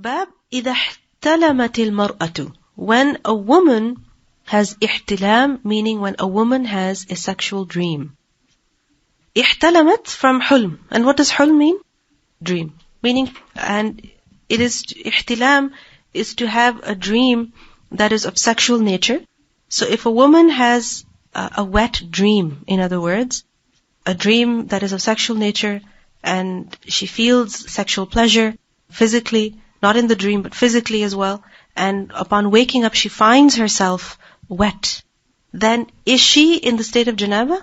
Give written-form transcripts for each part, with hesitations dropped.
Bab إذا احتلمت المرأة. When a woman has ihtilam, meaning when a woman has a sexual dream. Ihtalamat from hulm. And what does hulm mean? Dream. Meaning, and it is, ihtilam is to have a dream that is of sexual nature. So if a woman has a wet dream, in other words, a dream that is of sexual nature, and she feels sexual pleasure physically, not in the dream, but physically as well, and upon waking up she finds herself wet, then is she in the state of janaba?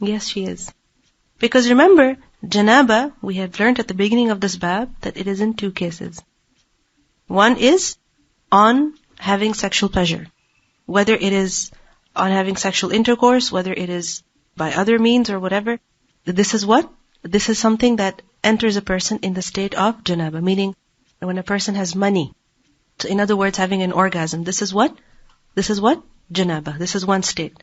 Yes, she is. Because remember, janaba, we had learned at the beginning of this bab, that it is in two cases. One is on having sexual pleasure. Whether it is on having sexual intercourse, whether it is by other means or whatever, this is what? This is something that enters a person in the state of janaba, meaning when a person has money. So in other words, having an orgasm. This is what? This is what? Janaba. This is one state.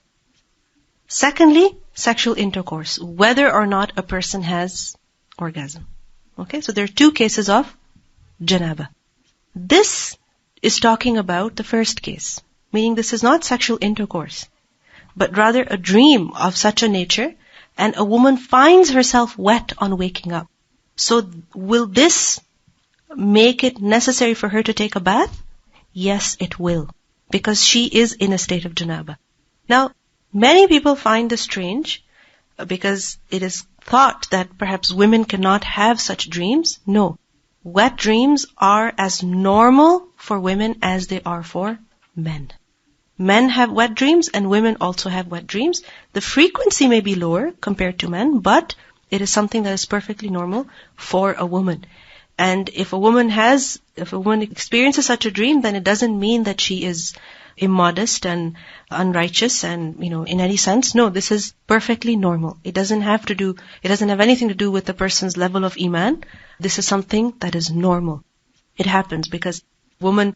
Secondly, sexual intercourse, whether or not a person has orgasm. Okay, so there are two cases of janaba. This is talking about the first case, meaning this is not sexual intercourse, but rather a dream of such a nature, and a woman finds herself wet on waking up. So will this make it necessary for her to take a bath? Yes, it will, because she is in a state of janaba. Now, many people find this strange, because it is thought that perhaps women cannot have such dreams. No. Wet dreams are as normal for women as they are for men. Men have wet dreams and women also have wet dreams. The frequency may be lower compared to men, but it is something that is perfectly normal for a woman. And if a woman experiences such a dream, then it doesn't mean that she is immodest and unrighteous and, in any sense. No, this is perfectly normal. It doesn't have anything to do with the person's level of iman. This is something that is normal. It happens because woman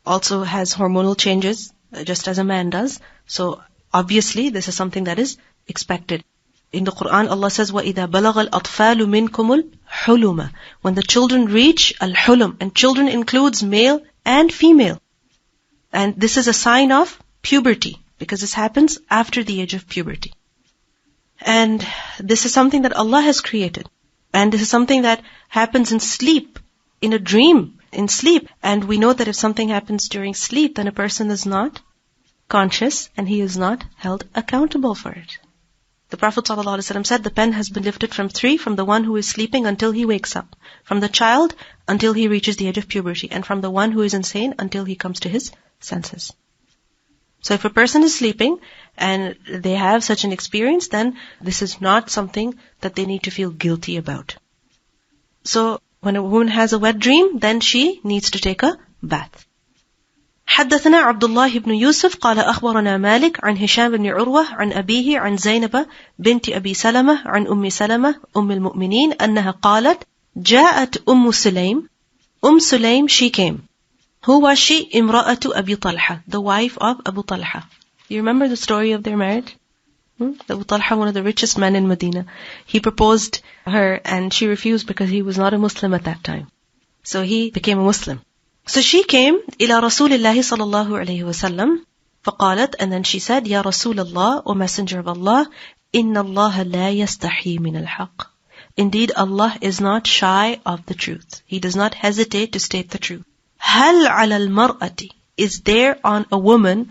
also has hormonal changes, just as a man does. So obviously, this is something that is expected. In the Quran, Allah says, وَإِذَا بَلَغَ الْأَطْفَالُ مِنْكُمُ الْحُلُمَ. When the children reach al-hulum, and children includes male and female. And this is a sign of puberty, because this happens after the age of puberty. And this is something that Allah has created. And this is something that happens in sleep, in a dream, in sleep. And we know that if something happens during sleep, then a person is not conscious and he is not held accountable for it. The Prophet ﷺ said, the pen has been lifted from three, from the one who is sleeping until he wakes up, from the child until he reaches the age of puberty, and from the one who is insane until he comes to his senses. So if a person is sleeping and they have such an experience, then this is not something that they need to feel guilty about. So when a woman has a wet dream, then she needs to take a bath. حدثنا عبد الله بن يوسف قال أخبرنا مالك عن هشام بن عروة عن أبيه عن زينب بنت أبي سلمة عن أم سلمة أم المؤمنين أنها قالت جاءت سليم. Sulaim, she came. Who was she? امرأة أبي طلحة, the wife of Abu Talha. You remember the story of their marriage? Abu Talha, one of the richest men in Medina. He proposed her and she refused because he was not a Muslim at that time. So he became a Muslim. So she came إلى رسول الله صلى الله عليه وسلم فقالت, and then she said, يا رسول الله, O Messenger of Allah, إن الله لا يستحي من الحق. Indeed, Allah is not shy of the truth. He does not hesitate to state the truth. هل على المرأة, is there on a woman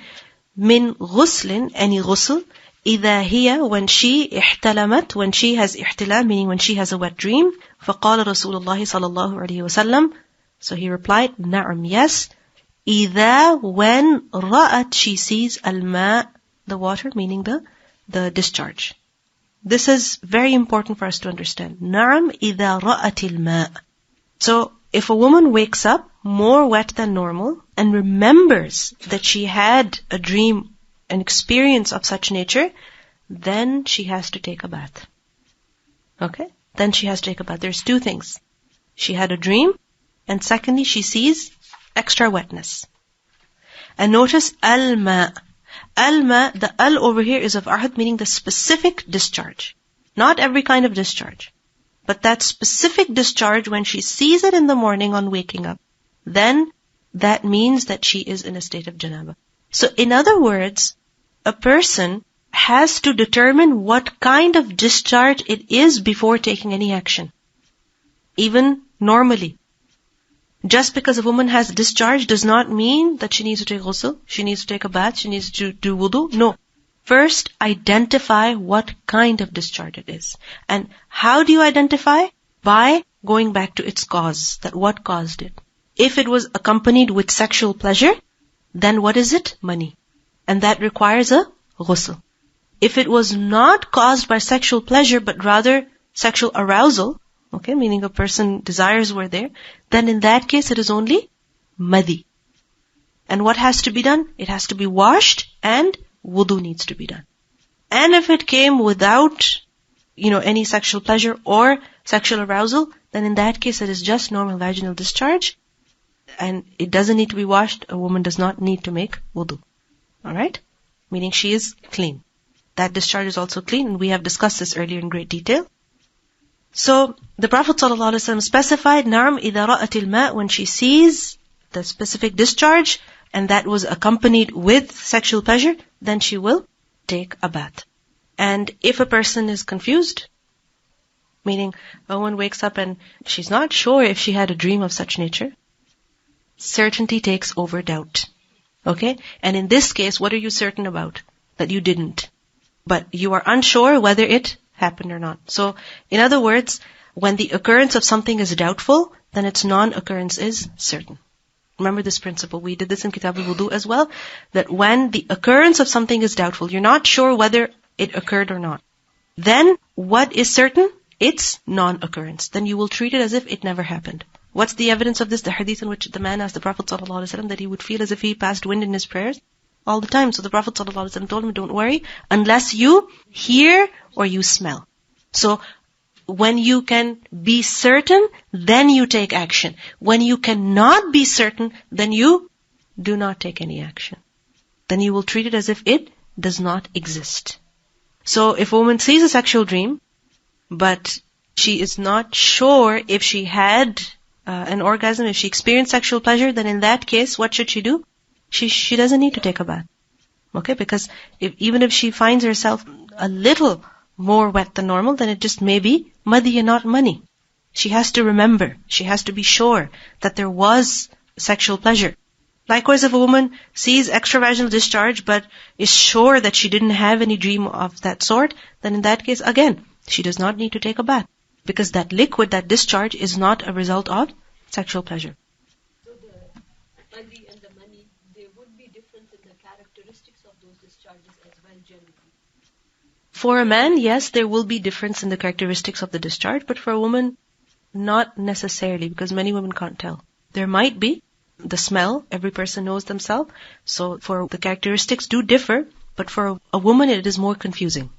من غسل, any ghusl, إذا هي, when she احتلمت, when she has ihtilam, meaning when she has a wet dream. فقال رسول الله صلى الله عليه وسلم, so he replied, نعم, yes. إذا, when رأت, she sees الماء, the water, meaning the discharge. This is very important for us to understand. نعم إذا رأت الماء. So if a woman wakes up more wet than normal and remembers that she had a dream, an experience of such nature, then she has to take a bath. Okay? Then she has to take a bath. There's two things. She had a dream, and secondly, she sees extra wetness. And notice al-ma. Al-ma, the al over here is of ahad, meaning the specific discharge. Not every kind of discharge. But that specific discharge, when she sees it in the morning on waking up, then that means that she is in a state of janaba. So in other words, a person has to determine what kind of discharge it is before taking any action. Even normally. Just because a woman has discharge does not mean that she needs to take ghusl, she needs to take a bath, she needs to do wudu. No. First, identify what kind of discharge it is. And how do you identify? By going back to its cause, that what caused it. If it was accompanied with sexual pleasure, then what is it? Mani. And that requires a ghusl. If it was not caused by sexual pleasure, but rather sexual arousal, okay, meaning a person's desires were there, then in that case it is only madi. And what has to be done? It has to be washed and wudu needs to be done. And if it came without, any sexual pleasure or sexual arousal, then in that case it is just normal vaginal discharge and it doesn't need to be washed. A woman does not need to make wudu. Alright? Meaning she is clean. That discharge is also clean, and we have discussed this earlier in great detail. So, the Prophet ﷺ specified, Naam idha ra'at al-ma', when she sees the specific discharge, and that was accompanied with sexual pleasure, then she will take a bath. And if a person is confused, meaning a woman wakes up and she's not sure if she had a dream of such nature, certainty takes over doubt. Okay? And in this case, what are you certain about? That you didn't. But you are unsure whether it happened or not. So, in other words, when the occurrence of something is doubtful, then its non-occurrence is certain. Remember this principle. We did this in Kitab al-Wudu as well, that when the occurrence of something is doubtful, you're not sure whether it occurred or not, then what is certain? It's non-occurrence. Then you will treat it as if it never happened. What's the evidence of this? The hadith in which the man asked the Prophet ﷺ that he would feel as if he passed wind in his prayers all the time. So the Prophet ﷺ told him, don't worry, unless you hear or you smell. So, when you can be certain, then you take action. When you cannot be certain, then you do not take any action. Then you will treat it as if it does not exist. So, if a woman sees a sexual dream, but she is not sure if she had an orgasm, if she experienced sexual pleasure, then in that case, what should she do? She doesn't need to take a bath. Okay, because even if she finds herself a little more wet than normal, then it just may be madi and not mani. She has to remember, she has to be sure that there was sexual pleasure. Likewise, if a woman sees extravaginal discharge but is sure that she didn't have any dream of that sort, then in that case, again, she does not need to take a bath. Because that liquid, that discharge, is not a result of sexual pleasure. So the madi and the mani, there would be difference in the characteristics of those discharges as well generally. For a man, yes, there will be difference in the characteristics of the discharge, but for a woman, not necessarily, because many women can't tell. There might be the smell, every person knows themselves, so for the characteristics do differ, but for a woman it is more confusing.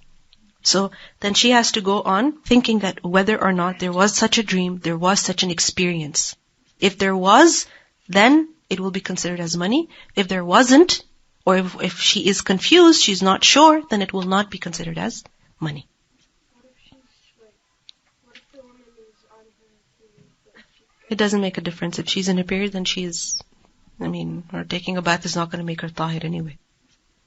So then she has to go on thinking that whether or not there was such a dream, there was such an experience. If there was, then it will be considered as mani. If there wasn't, or if she is confused, she's not sure, then it will not be considered as mani. What if what if the woman is on her period? It doesn't make a difference. If she's in her period, then her taking a bath is not going to make her tahir anyway.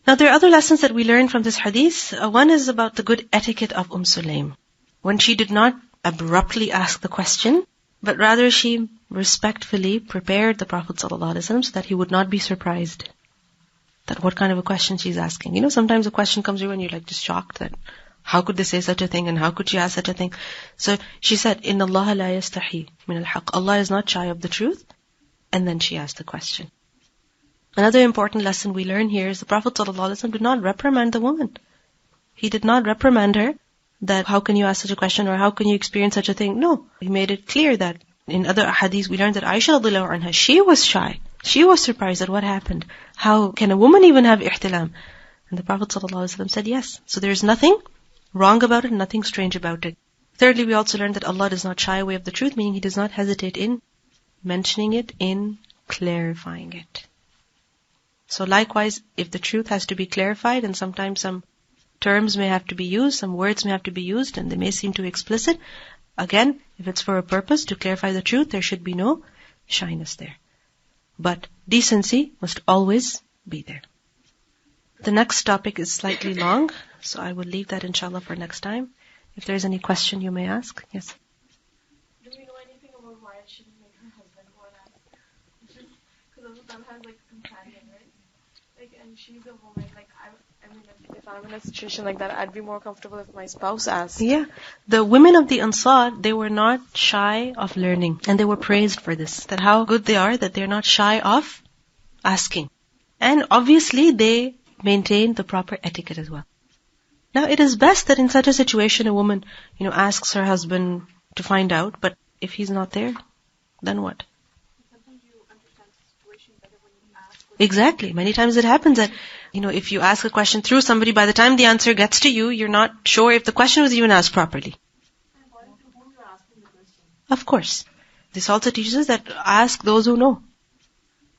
Now there are other lessons that we learn from this hadith. One is about the good etiquette of Sulaim. When she did not abruptly ask the question, but rather she respectfully prepared the Prophet ﷺ so that he would not be surprised that what kind of a question she's asking. Sometimes a question comes to you and you're just shocked that how could they say such a thing and how could she ask such a thing? So she said, Inna Allah la yastahi min al-haq. Allah is not shy of the truth. And then she asked the question. Another important lesson we learn here is the Prophet ﷺ did not reprimand the woman. He did not reprimand her that how can you ask such a question or how can you experience such a thing? No. He made it clear that in other hadiths we learned that Aisha radiallahu anha, she was shy. She was surprised at what happened. How can a woman even have ihtilam? And the Prophet ﷺ said yes. So there is nothing wrong about it, nothing strange about it. Thirdly, we also learned that Allah does not shy away of the truth, meaning He does not hesitate in mentioning it, in clarifying it. So likewise, if the truth has to be clarified, and sometimes some terms may have to be used, some words may have to be used, and they may seem too explicit, Again, if it's for a purpose to clarify the truth, there should be no shyness there. But decency must always be there. The next topic is slightly long, so I will leave that inshallah for next time. If there's any question you may ask. Yes. Do we know anything about why I shouldn't make her husband go and ask? Because Abu Talha has like a companion, right? Like, and she's a woman. Like, I mean, if I'm in a situation like that, I'd be more comfortable if my spouse asked. Yeah. The women of the Ansar, they were not shy of learning. And they were praised for this. That how good they are, that they're not shy of asking. And obviously they maintain the proper etiquette as well. Now it is best that in such a situation a woman, asks her husband to find out, but if he's not there, then what? Sometimes you understand the situation better when you ask. Exactly. Many times it happens that, if you ask a question through somebody, by the time the answer gets to you, you're not sure if the question was even asked properly. According to whom you're asking the question. Of course. This also teaches us that ask those who know.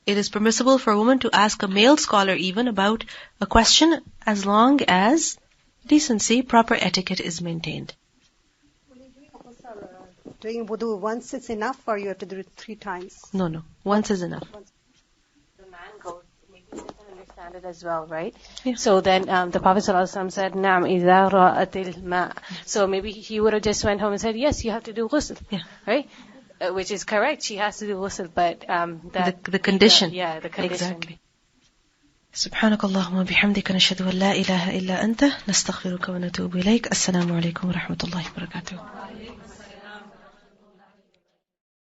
It is permissible for a woman to ask a male scholar even about a question as long as decency, proper etiquette is maintained. When you're doing wudu, once it's enough or you have to do it 3 times? No. Once is enough. The man goes, maybe he doesn't understand it as well, right? Yeah. So then the Prophet ﷺ said, Naam, إِذَا رَأَتِ الْمَاءِ. So maybe he would have just went home and said, yes, you have to do ghusl. Yeah. Right? Which is correct, she has to do ghusl, but the condition. The condition. Exactly. سبحانك اللهم وبحمدك نشهد أن لا إله إلا أنت نستغفرك ونتوب إليك. السلام عليكم ورحمة الله وبركاته.